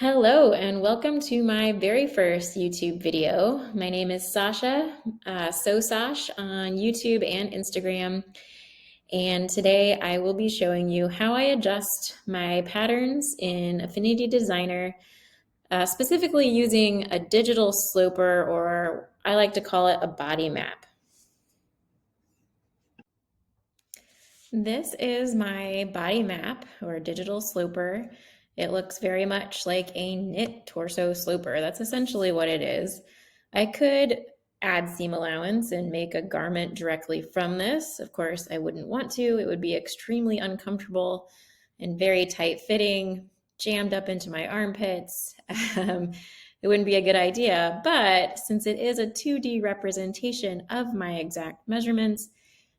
Hello and welcome to my very first YouTube video. My name is Sasha, Sash on YouTube and Instagram. And today I will be showing you how I adjust my patterns in Affinity Designer, specifically using a digital sloper, or I like to call it a body map. This is my body map or digital sloper. It looks very much like a knit torso sloper. That's essentially what it is. I could add seam allowance and make a garment directly from this. Of course, I wouldn't want to. It would be extremely uncomfortable and very tight fitting, jammed up into my armpits. It wouldn't be a good idea. But since it is a 2D representation of my exact measurements,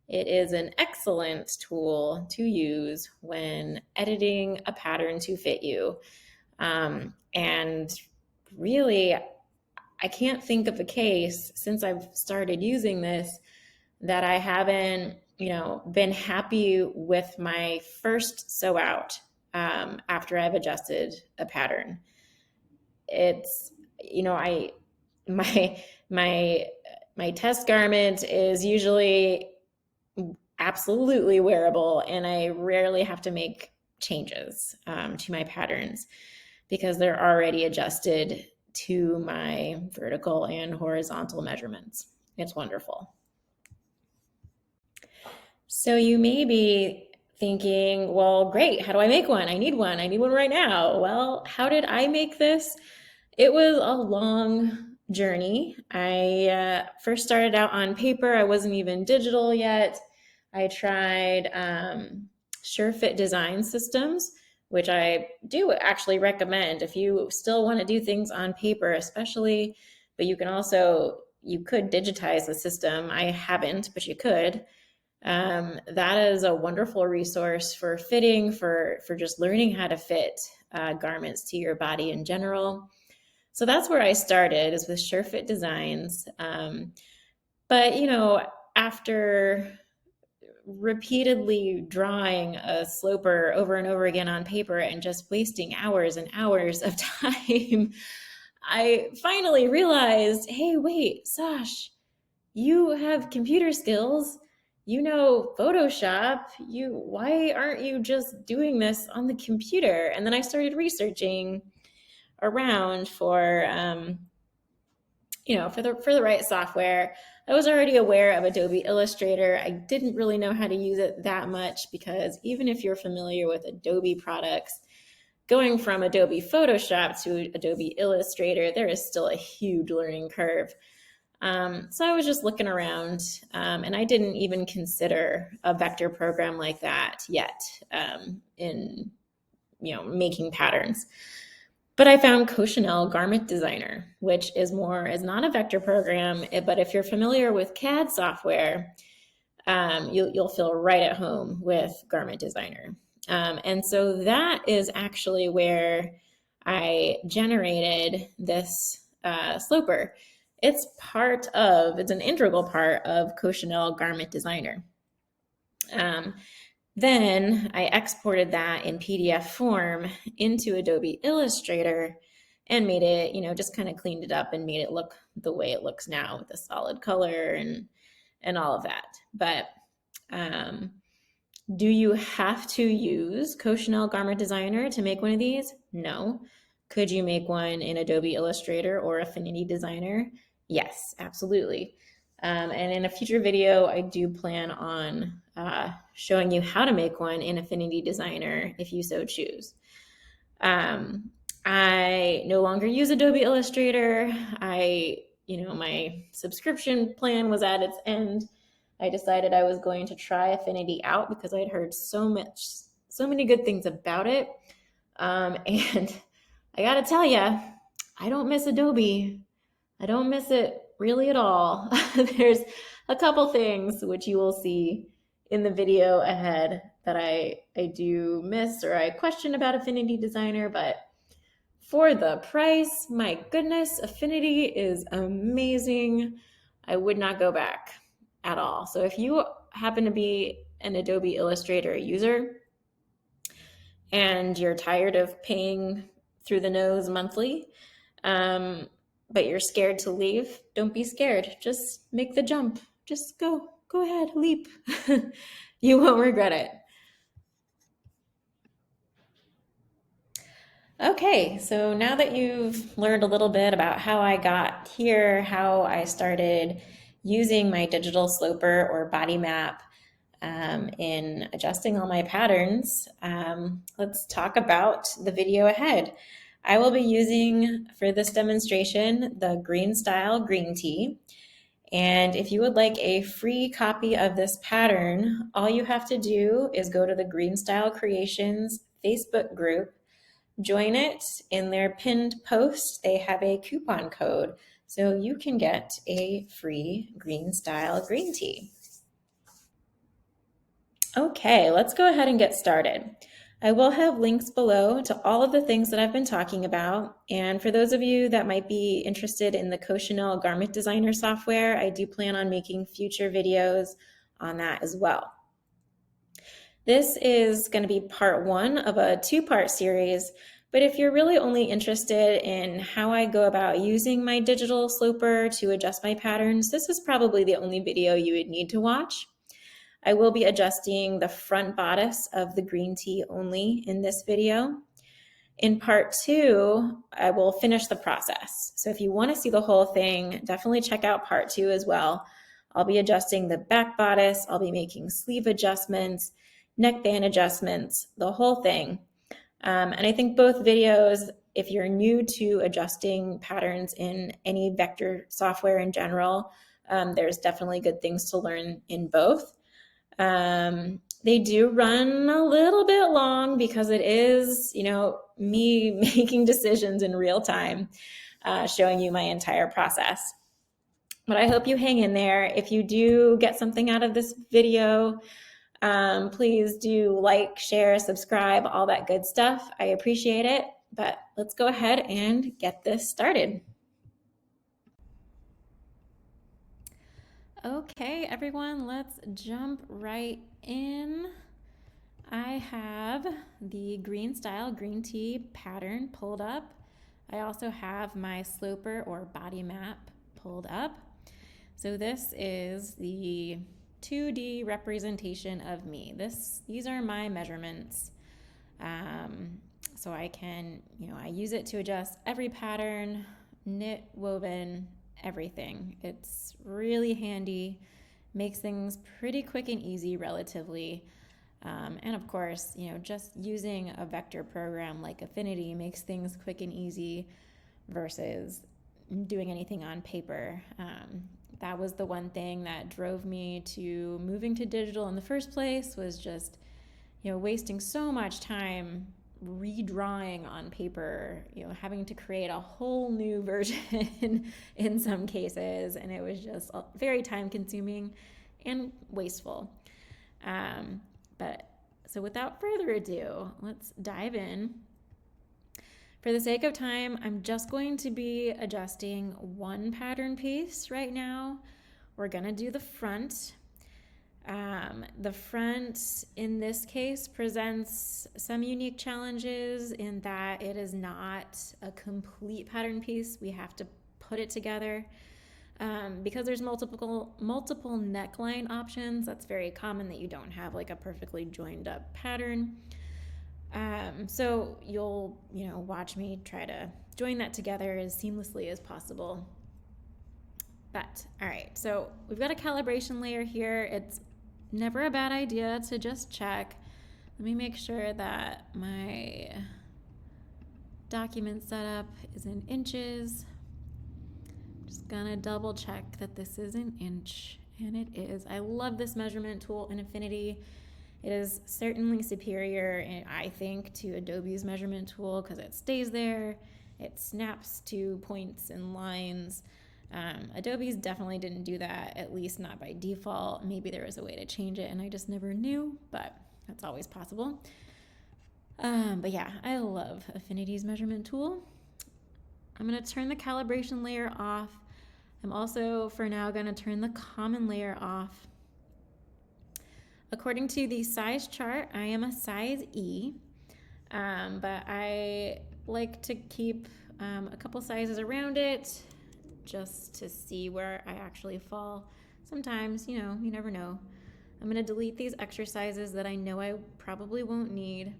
it is an excellent tool to use when editing a pattern to fit you. And really, I can't think of a case since I've started using this that I haven't, been happy with my first sew out after I've adjusted a pattern. It's, I my my my test garment is usually absolutely wearable, and I rarely have to make changes to my patterns because they're already adjusted to my vertical and horizontal measurements. It's wonderful. So you may be thinking, well, great, how do I make one? I need one. I need one right now. Well, how did I make this? It was a long journey. I first started out on paper. I wasn't even digital yet. I tried SureFit design systems, which I do actually recommend if you still want to do things on paper, especially, but you could digitize the system. I haven't, but you could. That is a wonderful resource for fitting, for just learning how to fit garments to your body in general. So that's where I started, is with SureFit Designs. But, after repeatedly drawing a sloper over and over again on paper and just wasting hours and hours of time, I finally realized, hey, wait, Sash, you have computer skills. You know Photoshop. Why aren't you just doing this on the computer? And then I started researching around for for the right software. I was already aware of Adobe Illustrator. I didn't really know how to use it that much because even if you're familiar with Adobe products, going from Adobe Photoshop to Adobe Illustrator, there is still a huge learning curve. So I was just looking around, and I didn't even consider a vector program like that yet in making patterns. But I found Cochineal Garment Designer, which is not a vector program, but if you're familiar with CAD software, you'll feel right at home with Garment Designer. And so that is actually where I generated this sloper. It's an integral part of Cochineal Garment Designer. Then I exported that in PDF form into Adobe Illustrator and made it, just kind of cleaned it up and made it look the way it looks now with the solid color and all of that. But do you have to use Cochineal Garment Designer to make one of these? No. Could you make one in Adobe Illustrator or Affinity Designer? Yes, absolutely. And in a future video, I do plan on showing you how to make one in Affinity Designer if you so choose. I no longer use Adobe Illustrator. My subscription plan was at its end. I decided I was going to try Affinity out because I had heard so many good things about it. And I gotta tell you, I don't miss Adobe. I don't miss it really at all. There's a couple things which you will see in the video ahead that I do miss or I question about Affinity Designer, but for the price, my goodness, Affinity is amazing. I would not go back at all. So if you happen to be an Adobe Illustrator user and you're tired of paying through the nose monthly, but you're scared to leave, don't be scared. Just make the jump. Just go ahead, leap. You won't regret it. Okay, so now that you've learned a little bit about how I got here, how I started using my digital sloper or body map in adjusting all my patterns, let's talk about the video ahead. I will be using for this demonstration the Greenstyle Green Tee. And if you would like a free copy of this pattern, all you have to do is go to the Greenstyle Creations Facebook group, join it. In their pinned post, they have a coupon code, so you can get a free Greenstyle Green Tee. Okay, let's go ahead and get started. I will have links below to all of the things that I've been talking about. And for those of you that might be interested in the Chanel Garment Designer software, I do plan on making future videos on that as well. This is going to be part one of a two-part series, but if you're really only interested in how I go about using my digital sloper to adjust my patterns, this is probably the only video you would need to watch. I will be adjusting the front bodice of the green tee only in this video. In part two, I will finish the process. So if you want to see the whole thing, definitely check out part two as well. I'll be adjusting the back bodice, I'll be making sleeve adjustments, neckband adjustments, the whole thing. And I think both videos, if you're new to adjusting patterns in any vector software in general, there's definitely good things to learn in both. They do run a little bit long because it is, me making decisions in real time, showing you my entire process. But I hope you hang in there. If you do get something out of this video, please do like, share, subscribe, all that good stuff. I appreciate it. But let's go ahead and get this started. Okay, everyone, let's jump right in. I have the Greenstyle Green Tee pattern pulled up. I also have my sloper or body map pulled up. So this is the 2D representation of me. These are my measurements. So I can, I use it to adjust every pattern, knit, woven, everything. It's really handy, makes things pretty quick and easy relatively. And of course, just using a vector program like Affinity makes things quick and easy versus doing anything on paper. That was the one thing that drove me to moving to digital in the first place, was just, wasting so much time redrawing on paper, having to create a whole new version in some cases, and it was just very time consuming and wasteful. But so without further ado, let's dive in. For the sake of time, I'm just going to be adjusting one pattern piece right now. We're gonna do the front. The front in this case presents some unique challenges in that it is not a complete pattern piece. We have to put it together. Because there's multiple neckline options, that's very common that you don't have like a perfectly joined up pattern. So you'll, watch me try to join that together as seamlessly as possible. But, all right, so we've got a calibration layer here. It's never a bad idea to just check. Let me make sure that my document setup is in inches. Just gonna double check that this is an inch, and it is. I love this measurement tool in Affinity. It is certainly superior, I think, to Adobe's measurement tool because it stays there. It snaps to points and lines. Adobe's definitely didn't do that, at least not by default. Maybe there was a way to change it and I just never knew, but that's always possible. But yeah, I love Affinity's measurement tool. I'm going to turn the calibration layer off. I'm also, for now, going to turn the common layer off. According to the size chart, I am a size E. But I like to keep a couple sizes around it just to see where I actually fall. Sometimes, you know, you never know. I'm going to delete these exercises that I know I probably won't need.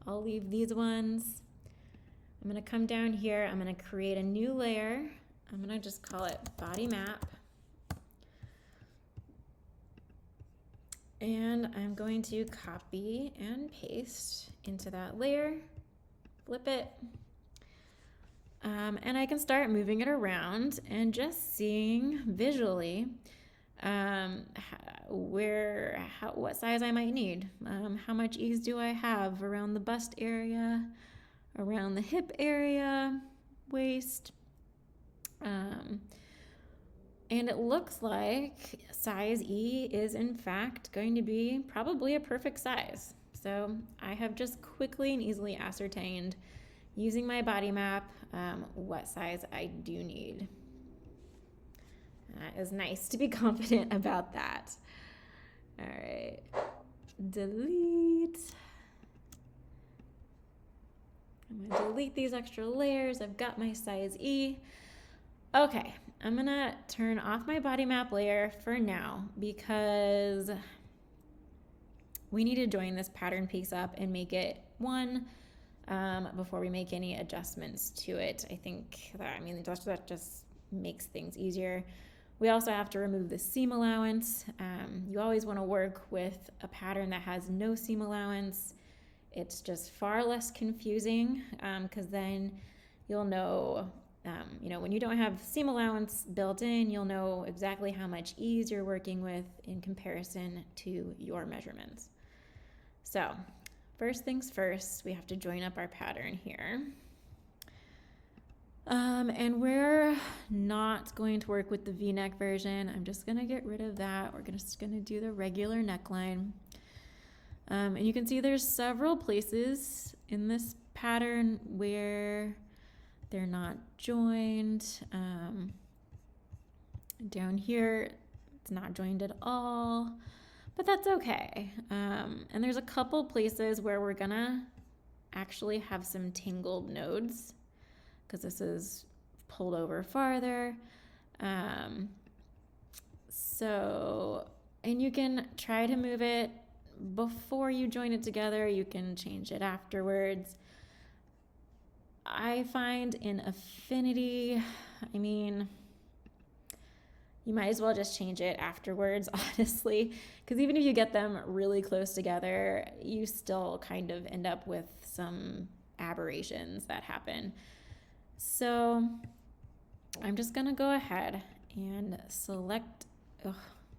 I'll leave these ones. I'm going to come down here. I'm going to create a new layer. I'm going to just call it body map. And I'm going to copy and paste into that layer, flip it. And I can start moving it around and just seeing visually what size I might need. How much ease do I have around the bust area, around the hip area, waist. And it looks like size E is in fact going to be probably a perfect size. So I have just quickly and easily ascertained using my body map what size I do need. That is nice to be confident about that. All right, delete. I'm gonna delete these extra layers. I've got my size E. Okay, I'm gonna turn off my body map layer for now because we need to join this pattern piece up and make it one before we make any adjustments to it. I think that just makes things easier. We also have to remove the seam allowance. You always want to work with a pattern that has no seam allowance. It's just far less confusing because then you'll know, when you don't have seam allowance built in, you'll know exactly how much ease you're working with in comparison to your measurements. So first things first, we have to join up our pattern here. And we're not going to work with the V-neck version. I'm just gonna get rid of that. We're just gonna do the regular neckline. And you can see there's several places in this pattern where they're not joined. Down here, it's not joined at all, but that's okay. And there's a couple places where we're gonna actually have some tangled nodes because this is pulled over farther. And you can try to move it before you join it together. You can change it afterwards. I find in Affinity, you might as well just change it afterwards, honestly, because even if you get them really close together, you still kind of end up with some aberrations that happen. So I'm just gonna go ahead and select,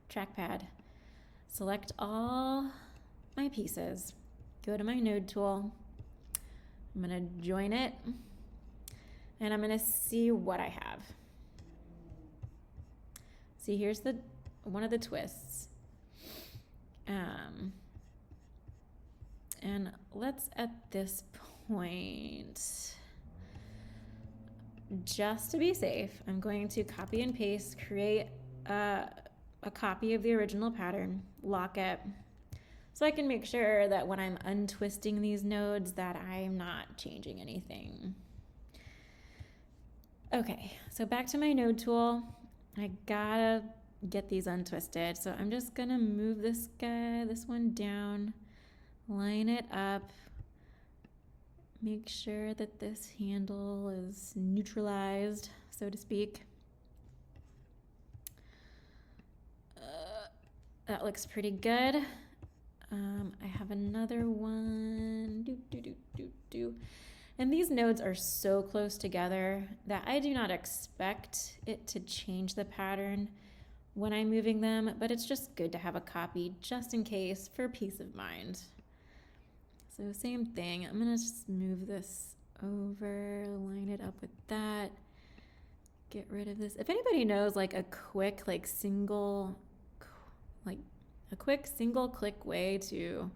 trackpad, select all my pieces, go to my node tool, I'm gonna join it, and I'm gonna see what I have. See, here's one of the twists. And let's at this point, just to be safe, I'm going to copy and paste, create a copy of the original pattern, lock it, so I can make sure that when I'm untwisting these nodes that I'm not changing anything. Okay, so back to my node tool. I gotta get these untwisted. So I'm just gonna move this one down, line it up, make sure that this handle is neutralized, so to speak. That looks pretty good. I have another one. And these nodes are so close together that I do not expect it to change the pattern when I'm moving them, but it's just good to have a copy just in case for peace of mind. So same thing, I'm gonna just move this over, line it up with that, get rid of this. If anybody knows like a quick single click way to,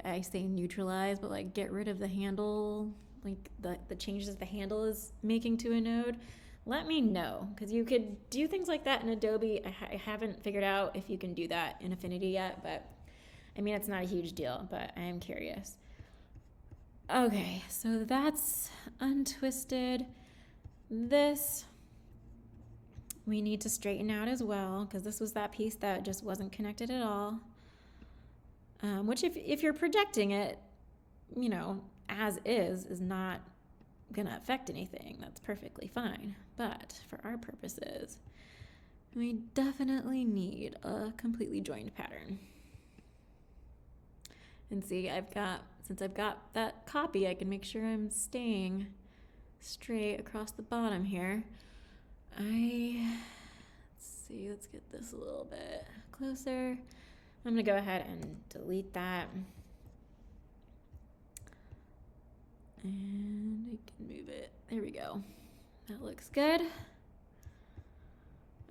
I say neutralize, but like get rid of the handle, like the changes the handle is making to a node, let me know, because you could do things like that in Adobe. I haven't figured out if you can do that in Affinity yet, but it's not a huge deal, but I am curious. Okay, so that's untwisted. This we need to straighten out as well, because this was that piece that just wasn't connected at all. Which if you're projecting it, you know, as is not gonna affect anything. That's perfectly fine. But for our purposes, we definitely need a completely joined pattern. And see, since I've got that copy, I can make sure I'm staying straight across the bottom here. Let's get this a little bit closer. I'm gonna go ahead and delete that. And I can move it. There we go. That looks good. And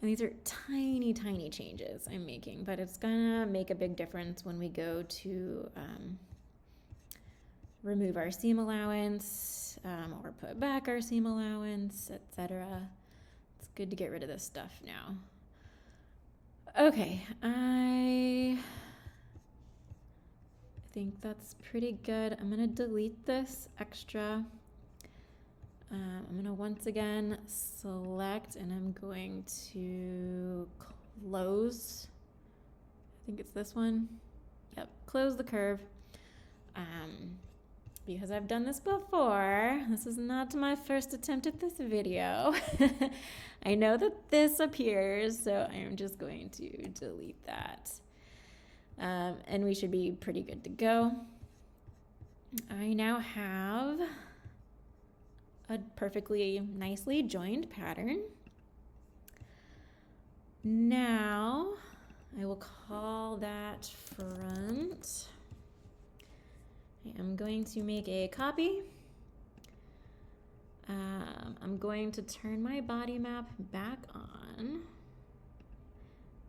these are tiny, tiny changes I'm making, but it's gonna make a big difference when we go to remove our seam allowance or put back our seam allowance, etc. It's good to get rid of this stuff now. Okay, I think that's pretty good. I'm gonna delete this extra. I'm gonna once again select, and I'm going to close. I think it's this one. Yep, close the curve. Because I've done this before. This is not my first attempt at this video. I know that this appears, so I'm just going to delete that. And we should be pretty good to go. I now have a perfectly nicely joined pattern. Now I will call that front. I am going to make a copy. I'm going to turn my body map back on,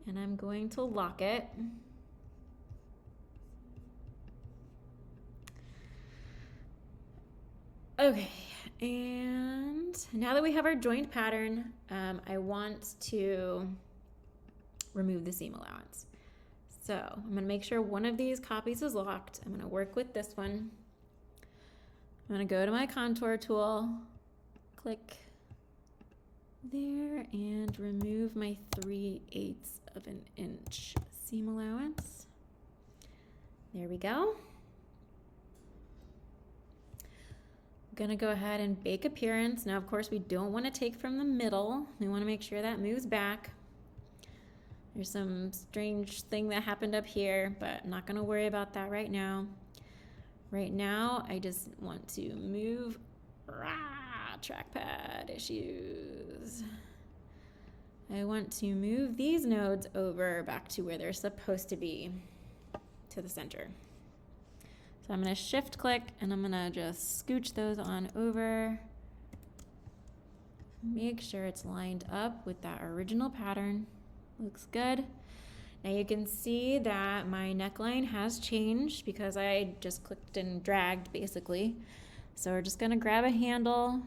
and I'm going to lock it. Okay, and now that we have our joined pattern, I want to remove the seam allowance. So I'm going to make sure one of these copies is locked. I'm going to work with this one. I'm going to go to my contour tool, click there, and remove my 3/8 of an inch seam allowance. There we go. I'm going to go ahead and bake appearance. Now, of course, we don't want to take from the middle. We want to make sure that moves back. There's some strange thing that happened up here, but I'm not going to worry about that right now. Right now, I just want to move. Trackpad issues. I want to move these nodes over back to where they're supposed to be, to the center. So I'm going to shift click, and I'm going to just scooch those on over. Make sure it's lined up with that original pattern. Looks good. Now you can see that my neckline has changed because I just clicked and dragged basically. So we're just gonna grab a handle,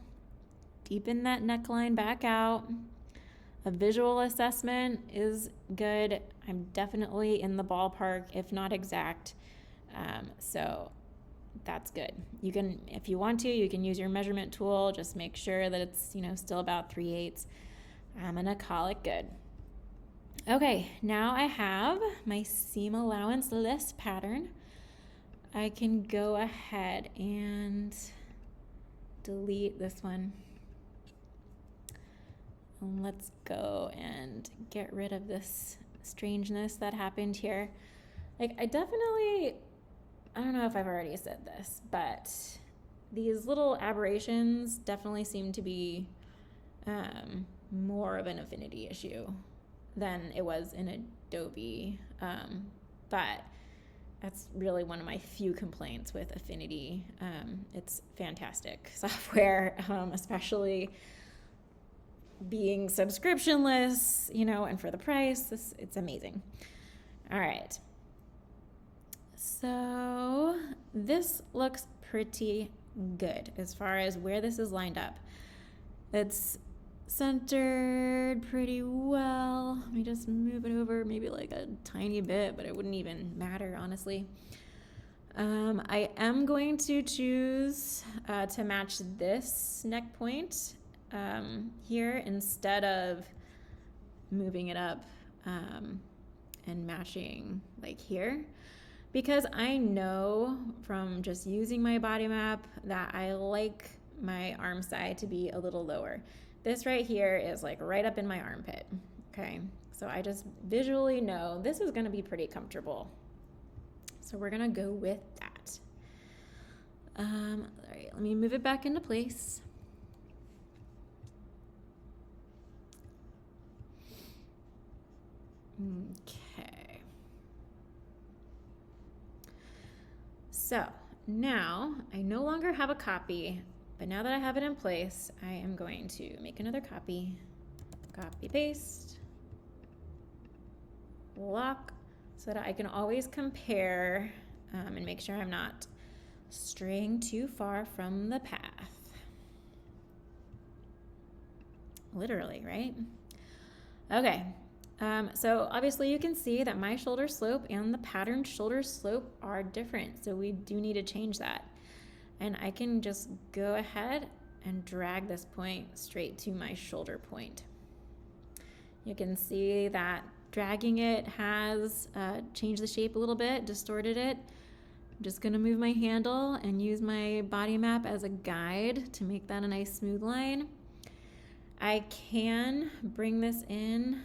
deepen that neckline back out. A visual assessment is good. I'm definitely in the ballpark, if not exact. So that's good. You can, if you want to, you can use your measurement tool. Just make sure that it's, still about 3/8. I'm gonna call it good. Okay, now I have my seam allowance list pattern. I can go ahead and delete this one. And let's go and get rid of this strangeness that happened here. Like, I don't know if I've already said this, but these little aberrations definitely seem to be more of an Affinity issue than it was in Adobe, but that's really one of my few complaints with Affinity. It's fantastic software, especially being subscriptionless, and for the price, it's amazing. All right. So this looks pretty good as far as where this is lined up. It's centered pretty well. Let me just move it over maybe like a tiny bit, but it wouldn't even matter, honestly. I am going to choose to match this neck point here instead of moving it up and matching like here, because I know from just using my body map that I like my arm side to be a little lower. This right here is like right up in my armpit, okay? So I just visually know this is gonna be pretty comfortable. So we're gonna go with that. All right, let me move it back into place. Okay. So now I no longer have a copy, but now that I have it in place, I am going to make another copy, copy paste, lock, so that I can always compare and make sure I'm not straying too far from the path. Literally, right? Okay. So obviously you can see that my shoulder slope and the patterned shoulder slope are different. So we do need to change that. And I can just go ahead and drag this point straight to my shoulder point. You can see that dragging it has changed the shape a little bit, distorted it. I'm just gonna move my handle and use my body map as a guide to make that a nice smooth line. I can bring this in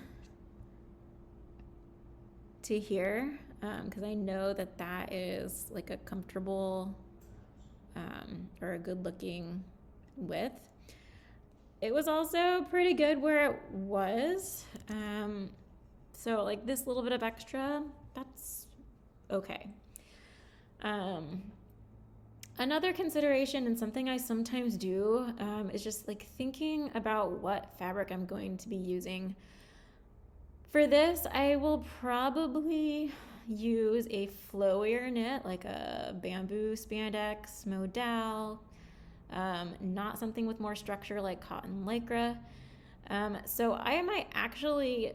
to here because I know that that is like a comfortable or a good looking width. It was also pretty good where it was. So like this little bit of extra, that's okay. Another consideration, and something I sometimes do, is just like thinking about what fabric I'm going to be using. For this, I will probably use a flowier knit, like a bamboo spandex modal, not something with more structure like cotton lycra. So I might actually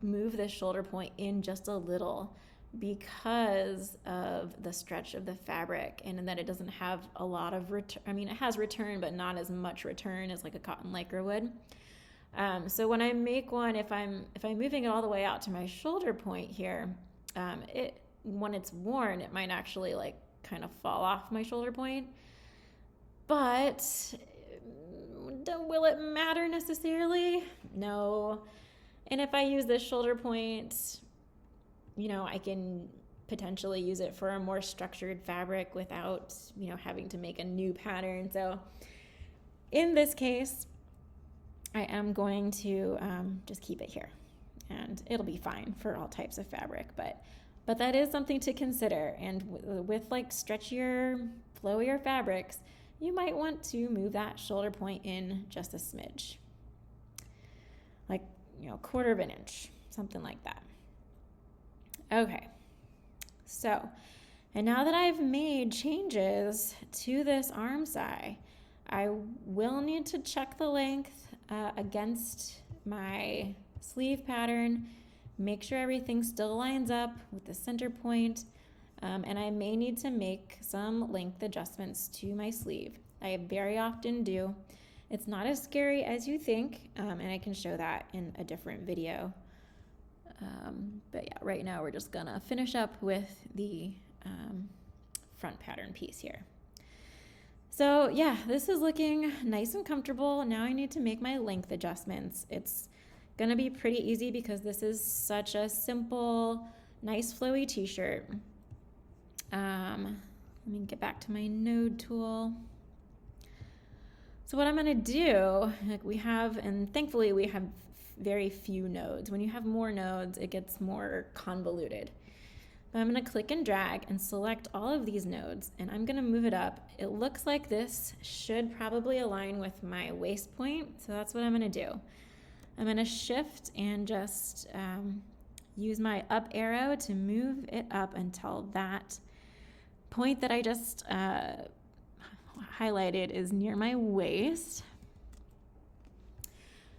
move this shoulder point in just a little because of the stretch of the fabric, and that it doesn't have a lot of return. I mean, it has return, but not as much return as like a cotton lycra would. So when I make one, if I'm moving it all the way out to my shoulder point here, when it's worn, it might actually like kind of fall off my shoulder point. But will it matter necessarily? No. And if I use this shoulder point, you know, I can potentially use it for a more structured fabric without, you know, having to make a new pattern. So in this case, I am going to just keep it here, and it'll be fine for all types of fabric, but that is something to consider. And with like stretchier, flowier fabrics, you might want to move that shoulder point in just a smidge, like, you know, 1/4 of an inch, something like that. Okay, so, and now that I've made changes to this arm side, I will need to check the length against my sleeve pattern, make sure everything still lines up with the center point, and I may need to make some length adjustments to my sleeve. I very often do. It's not as scary as you think, and I can show that in a different video. But yeah, right now we're just gonna finish up with the front pattern piece here. So yeah, this is looking nice and comfortable. Now I need to make my length adjustments. It's gonna be pretty easy because this is such a simple, nice flowy t-shirt. Let me get back to my node tool. So what I'm gonna do, like we have, and thankfully we have very few nodes. When you have more nodes, it gets more convoluted. But I'm gonna click and drag and select all of these nodes, and I'm gonna move it up. It looks like this should probably align with my waist point, so that's what I'm gonna do. I'm gonna shift and just use my up arrow to move it up until that point that I just highlighted is near my waist.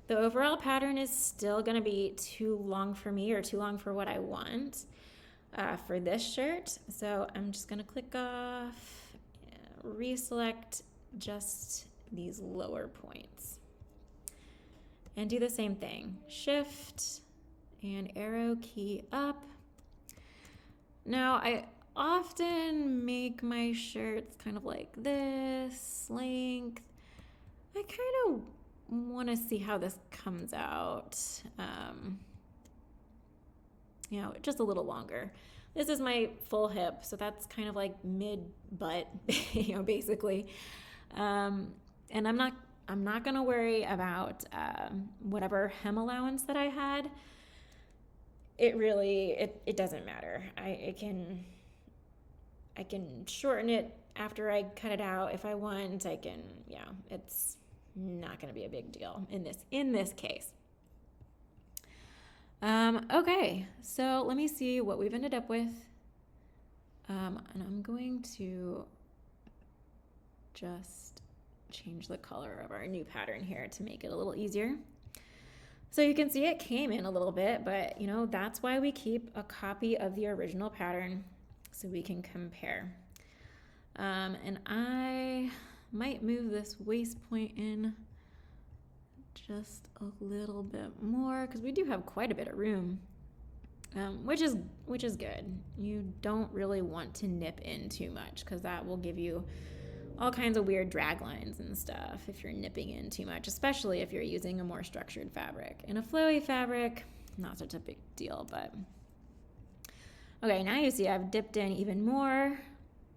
The overall pattern is still gonna be too long for me, or too long for what I want. for this shirt. So I'm just gonna click off, reselect just these lower points. And do the same thing. Shift and arrow key up. Now I often make my shirts kind of like this length. I kind of want to see how this comes out. You know, just a little longer. This is my full hip, so that's kind of like mid butt, you know, basically. And I'm not gonna worry about whatever hem allowance that I had. It really it doesn't matter. I can shorten it after I cut it out if I want. I can, yeah, it's not gonna be a big deal in this case. Okay, so let me see what we've ended up with. And I'm going to just change the color of our new pattern here to make it a little easier. So you can see it came in a little bit, but you know, that's why we keep a copy of the original pattern so we can compare. And I might move this waist point in just a little bit more because we do have quite a bit of room, which is good. You don't really want to nip in too much because that will give you all kinds of weird drag lines and stuff if you're nipping in too much, especially if you're using a more structured fabric. In a flowy fabric, not such a big deal, but okay, now you see I've dipped in even more,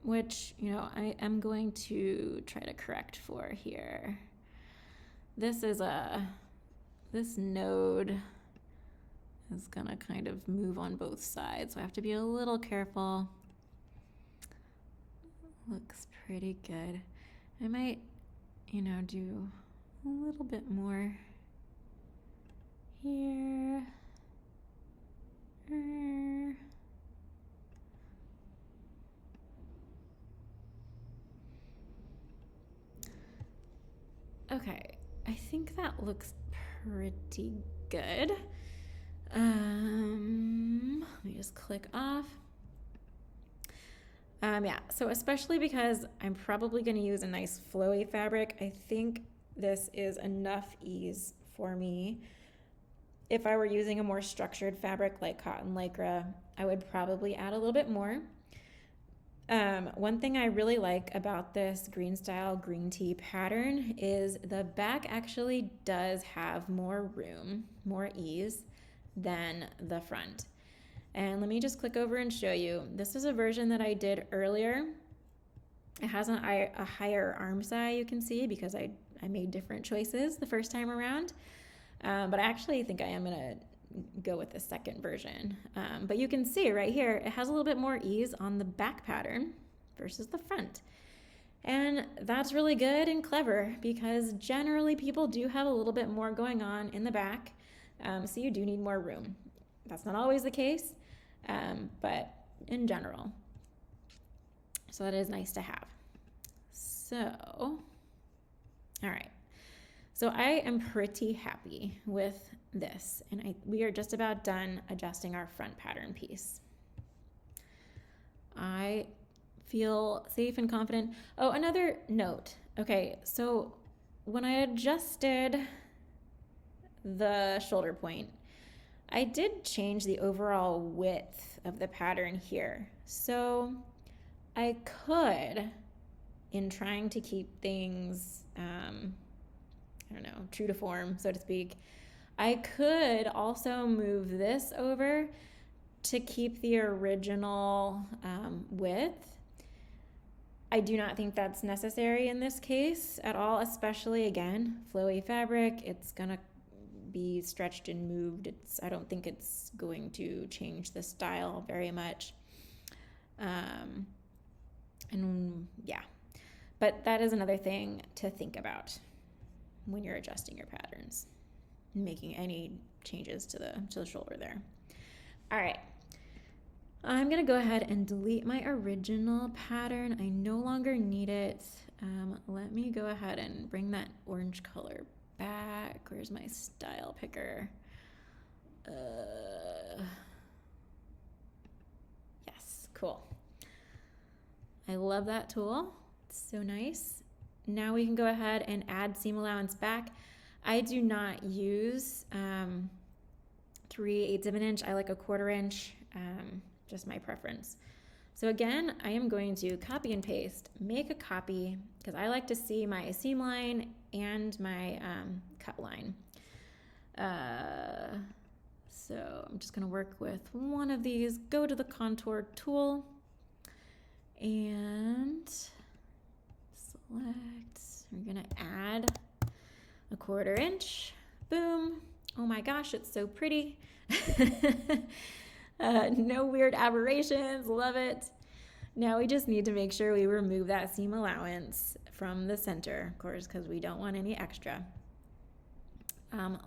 which, you know, I am going to try to correct for here. This node is gonna kind of move on both sides, so I have to be a little careful. Looks pretty good. I might, you know, do a little bit more here. Okay, I think that looks pretty good. Let me just click off. Yeah, so especially because I'm probably going to use a nice flowy fabric, I think this is enough ease for me. If I were using a more structured fabric like cotton lycra, I would probably add a little bit more. One thing I really like about this Greenstyle Green Tee pattern is the back actually does have more room, more ease than the front. And let me just click over and show you. This is a version that I did earlier. It has a higher arm size, you can see, because I made different choices the first time around. But I actually think I am gonna go with the second version. But you can see right here, it has a little bit more ease on the back pattern versus the front. And that's really good and clever because generally people do have a little bit more going on in the back. So you do need more room. That's not always the case, but in general. So that is nice to have. So, all right. So I am pretty happy with this, and we are just about done adjusting our front pattern piece. I feel safe and confident. Oh, another note. Okay, so when I adjusted the shoulder point, I did change the overall width of the pattern here. So I could, in trying to keep things, I don't know, true to form, so to speak, I could also move this over to keep the original width. I do not think that's necessary in this case at all, especially, again, flowy fabric. It's gonna be stretched and moved. I don't think it's going to change the style very much. And yeah, but that is another thing to think about when you're adjusting your patterns, making any changes to the shoulder there. All right, I'm gonna go ahead and delete my original pattern. I no longer need it. Let me go ahead and bring that orange color back. Where's my style picker? Cool. I love that tool. It's so nice. Now we can go ahead and add seam allowance back. I do not use 3/8 of an inch. I like a 1/4 inch, just my preference. So again, I am going to copy and paste, make a copy, because I like to see my seam line and my cut line. So I'm just going to work with one of these, go to the contour tool, and select, we're going to add a 1/4 inch, boom. Oh my gosh, it's so pretty. No weird aberrations, love it. Now we just need to make sure we remove that seam allowance from the center, of course, because we don't want any extra.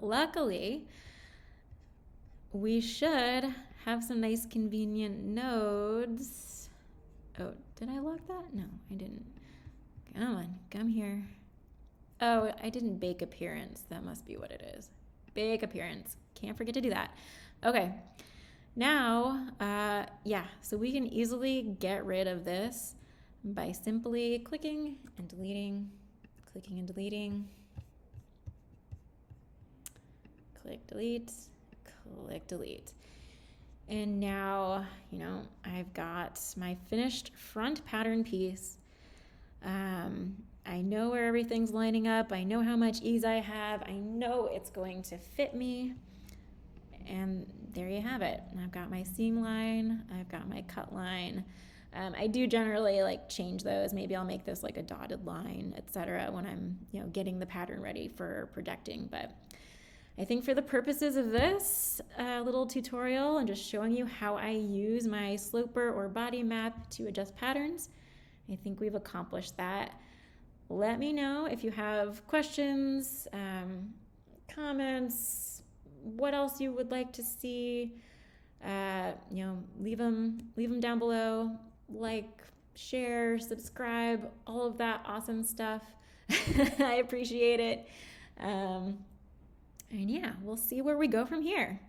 Luckily, we should have some nice convenient nodes. Oh, did I lock that? No, I didn't. Come on, come here. Oh, I didn't bake appearance. That must be what it is. Bake appearance. Can't forget to do that. Okay. Now, yeah, so we can easily get rid of this by simply clicking and deleting, clicking and deleting. Click delete, click delete. And now, you know, I've got my finished front pattern piece. I know where everything's lining up. I know how much ease I have. I know it's going to fit me. And there you have it. I've got my seam line. I've got my cut line. I do generally like change those. Maybe I'll make this like a dotted line, etc. when I'm, you know, getting the pattern ready for projecting. But I think for the purposes of this little tutorial and just showing you how I use my sloper or body map to adjust patterns, I think we've accomplished that. Let me know if you have questions, comments, what else you would like to see. You know, leave them down below. Like, share, subscribe, all of that awesome stuff. I appreciate it. And yeah, we'll see where we go from here.